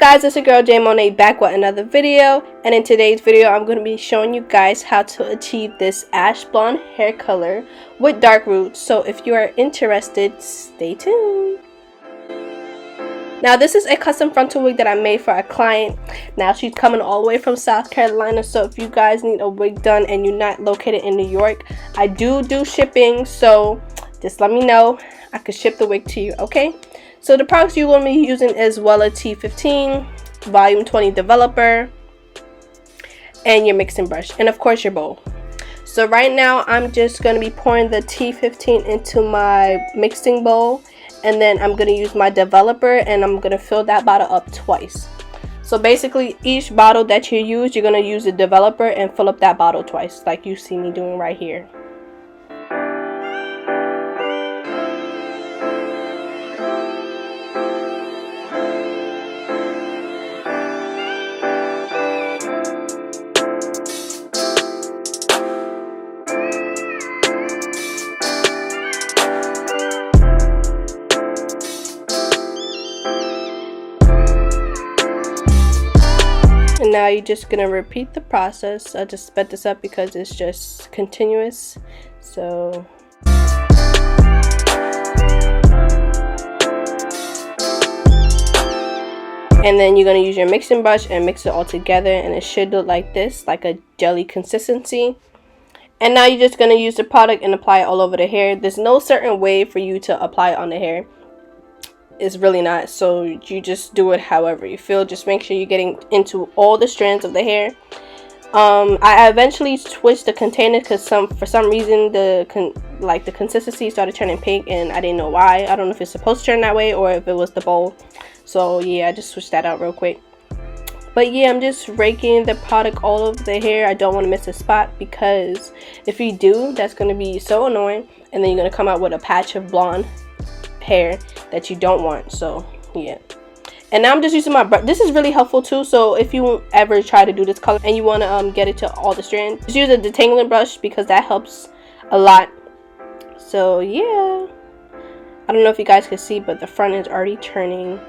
guys, it's your girl J Monet back with another video, and in today's video I'm going to be showing you guys how to achieve this ash blonde hair color with dark roots. So if you are interested, stay tuned. Now this is a custom frontal wig that I made for a client. Now she's coming all the way from South Carolina, so if you guys need a wig done and you're not located in New York, I do shipping, so just let me know. I could ship the wig to you, okay? So the products you're going to be using is Wella T15, Volume 20 Developer, and your mixing brush, and of course your bowl. So right now I'm just going to be pouring the T15 into my mixing bowl, and then I'm going to use my developer and I'm going to fill that bottle up twice. So basically each bottle that you use, you're going to use the developer and fill up that bottle twice, like you see me doing right here. And now you're just gonna repeat the process. I just sped this up because it's just continuous. So and then you're gonna use your mixing brush and mix it all together, and it should look like this, like a jelly consistency. And now you're just gonna use the product and apply it all over the hair. There's no certain way for you to apply it on the hair. It's really not, so you just do it however you feel. Just make sure you're getting into all the strands of the hair. I eventually switched the container because for some reason the consistency started turning pink, and I didn't know why. I don't know if it's supposed to turn that way or if it was the bowl. So yeah, I just switched that out real quick. But yeah, I'm just raking the product all over the hair. I don't want to miss a spot, because if you do, that's going to be so annoying, and then you're going to come out with a patch of blonde hair that you don't want. So yeah, and now I'm just using my brush. This is really helpful too, so if you ever try to do this color and you want to get it to all the strands, just use a detangling brush because that helps a lot. So yeah, I don't know if you guys can see, but the front is already turning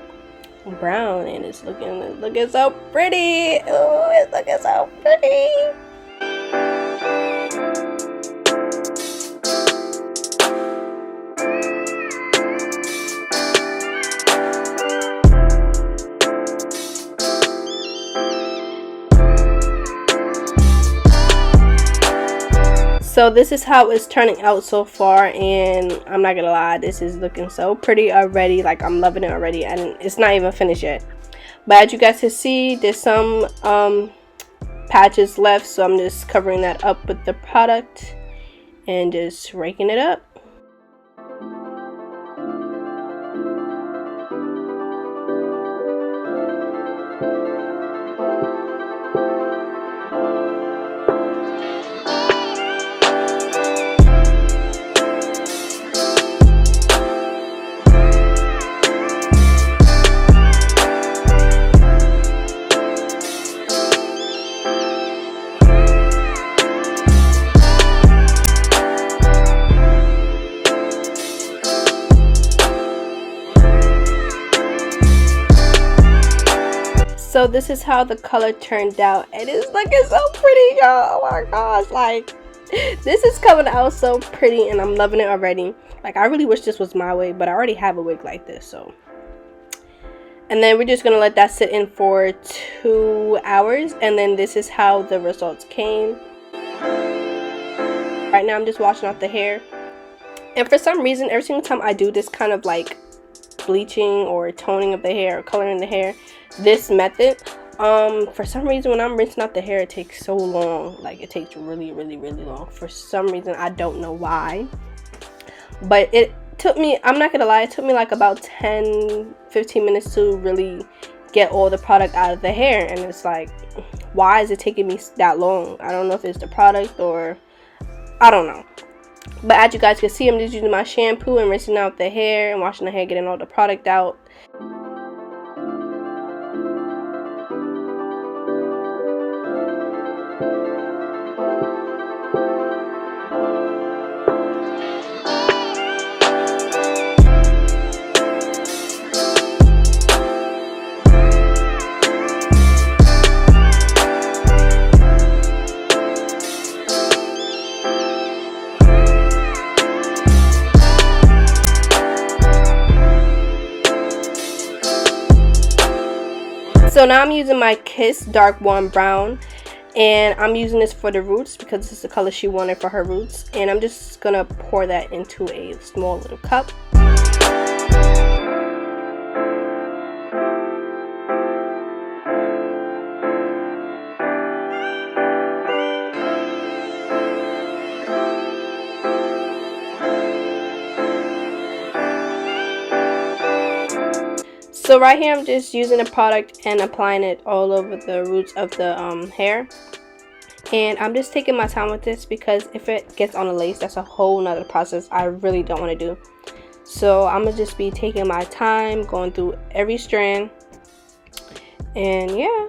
brown and it's looking so pretty. Oh, it's looking so pretty. So this is how it's turning out so far, and I'm not gonna lie, this is looking so pretty already. Like, I'm loving it already, and it's not even finished yet. But as you guys can see, there's some patches left, so I'm just covering that up with the product and just raking it up. So this is how the color turned out, and it's looking so pretty, y'all. Oh my gosh, like, this is coming out so pretty and I'm loving it already. Like, I really wish this was my wig, but I already have a wig like this. So, and then we're just gonna let that sit in for 2 hours, and then this is how the results came. Right now I'm just washing off the hair, and for some reason every single time I do this kind of like bleaching or toning of the hair or coloring the hair, this method, for some reason when I'm rinsing out the hair, it takes so long. Like, it takes really long for some reason. I don't know why, but it took me, I'm not gonna lie, it took me like about 10-15 minutes to really get all the product out of the hair. And it's like, why is it taking me that long? I don't know if it's the product or I don't know. But as you guys can see, I'm just using my shampoo and rinsing out the hair and washing the hair, getting all the product out. So now I'm using my Kiss Dark Warm Brown, and I'm using this for the roots because this is the color she wanted for her roots, and I'm just gonna pour that into a small little cup. So right here I'm just using the product and applying it all over the roots of the hair. And I'm just taking my time with this because if it gets on the lace, that's a whole nother process I really don't want to do. So I'm gonna just be taking my time, going through every strand, and yeah.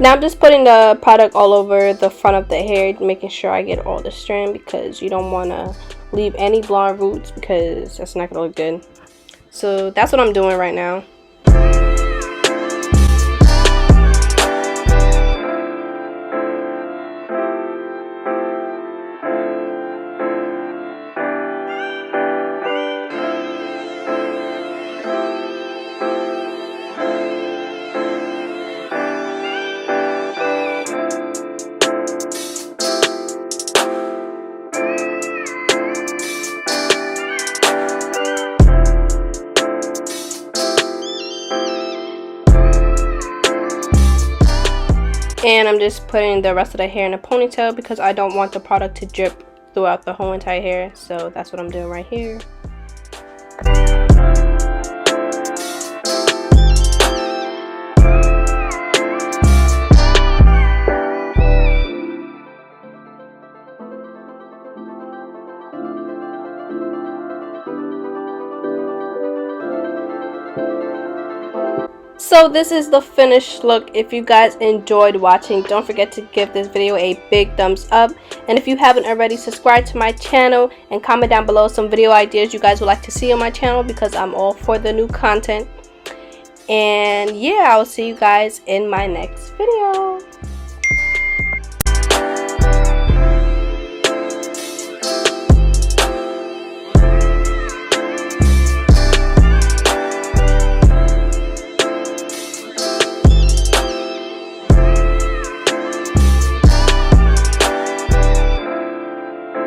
Now I'm just putting the product all over the front of the hair, making sure I get all the strand because you don't want to leave any blonde roots because that's not going to look good. So that's what I'm doing right now. And I'm just putting the rest of the hair in a ponytail because I don't want the product to drip throughout the whole entire hair. So that's what I'm doing right here. So this is the finished look. If you guys enjoyed watching, don't forget to give this video a big thumbs up, and if you haven't already, subscribe to my channel and comment down below some video ideas you guys would like to see on my channel, because I'm all for the new content. And yeah, I'll see you guys in my next video.